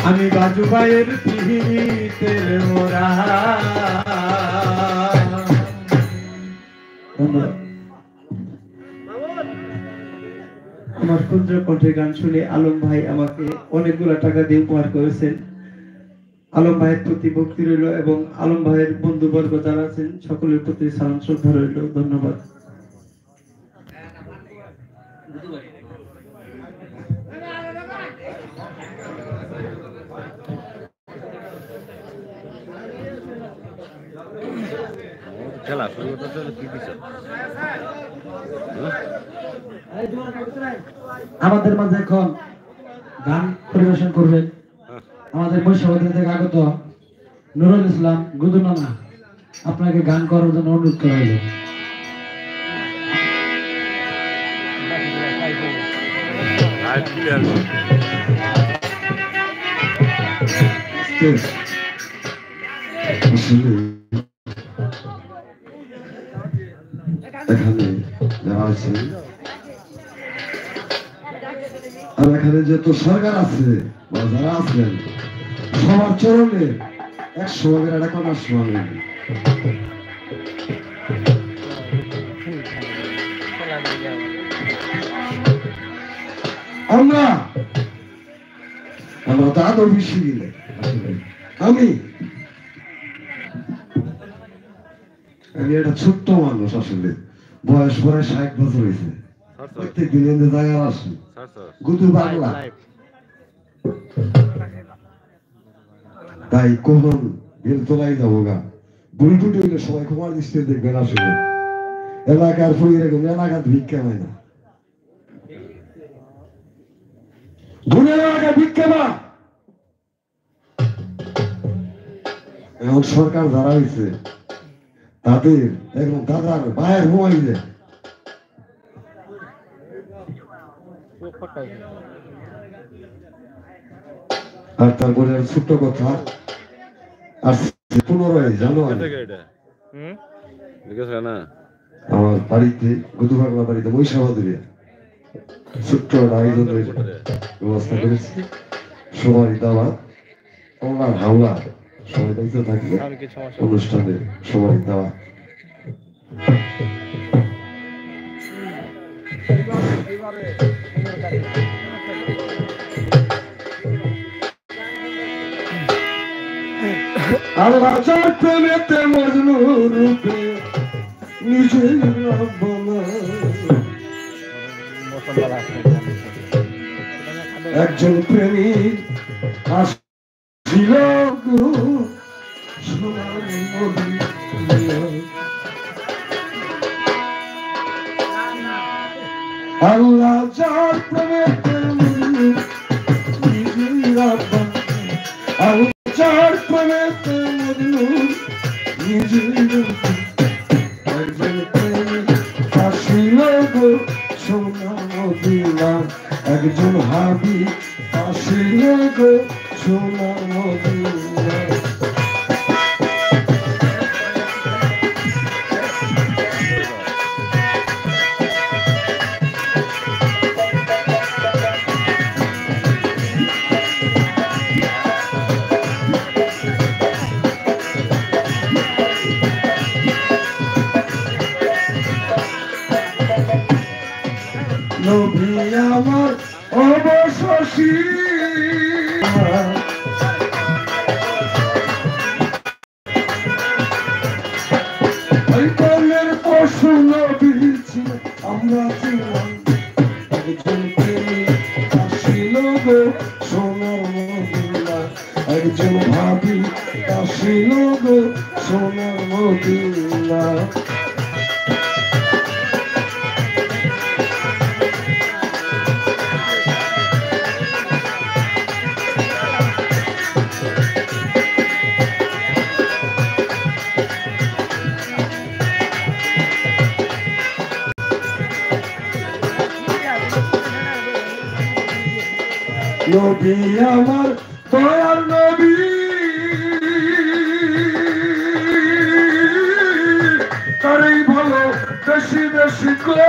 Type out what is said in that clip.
আমি বাজু ভাইয়ের পিড়িতের মোরা। আমার ক্ষুদ্র কণ্ঠে গান শুনে আলম ভাই আমাকে অনেকগুলো টাকা দিয়ে উপহার করেছেন। আলম ভাইয়ের প্রতি ভক্তি রইল এবং আলম ভাইয়ের বন্ধুবর্গ যারা আছেন সকলের প্রতি সালাম শ্রদ্ধা রইল। ধন্যবাদ। আমাদের মাঝে এখন গান পরিবেশন করবেন আমাদের বৈশাখী থেকে আগত নুরুল ইসলাম গুদু নানা। আপনাকে গান করার জন্য অনুরোধ করা হলো। এখানে যারা আছে আর এখানে যত সরকার আছে বা যারা আছেন সবার চরণে 100 ভাগের একটা কথা শোনাবেন। আমরা তো আদৌ বেশি দিলে আমি একটা ছোট্ট মানুষ, আসলে বয়স প্রায় 60 বছর হয়েছে। প্রত্যেক দিন জায়গা আসি গুদু বাংলা, তাই কখন বেল তোলাই যাবো গা বুড়ি টুটি হইলে সবাই কুমার দৃষ্টি দেখবেন। আসলে এলাকার ফুল এরকম এলাকার ভিক্ষা হয় না, গুণের এলাকা ভিক্ষা না। এখন সরকার যারা হয়েছে তাদের একদম দাদার ভাইয়ের মোবাইলে আর তারপরে ছোট্ট কথা আর 15 জানুয়ারি আমার বাড়িতে গুদু বাংলা বাড়িতে মহিষাবাদুরে ছোট্ট আয়োজনের ব্যবস্থা করেছি। সবাই দাওয়াত আমার হাওলা সবাই দায়িত্ব থাকবে অনুষ্ঠানে সবাই দাওয়াত। আল্লাহ যার প্রেমেতে মজনু রূপে নিজে একজন প্রেমিক আসিল আল্লাহ যার প্রেমেতে চার প্রেমেতে আসিল গো সোনা মদিনা, একজন হাবি আসিল গো সোনা মদিনা। নবী আমার অবশেষী ওই কলের পশু নবী ছিল আমরা ছিলাম। একজন প্রেমিক আসিল গো সোনার মদিনা, একজন ভাবি আসিল গো সোনার মদিনা। নবী আমার দয়ার নবী তারই ভালো বেশি বেশি গো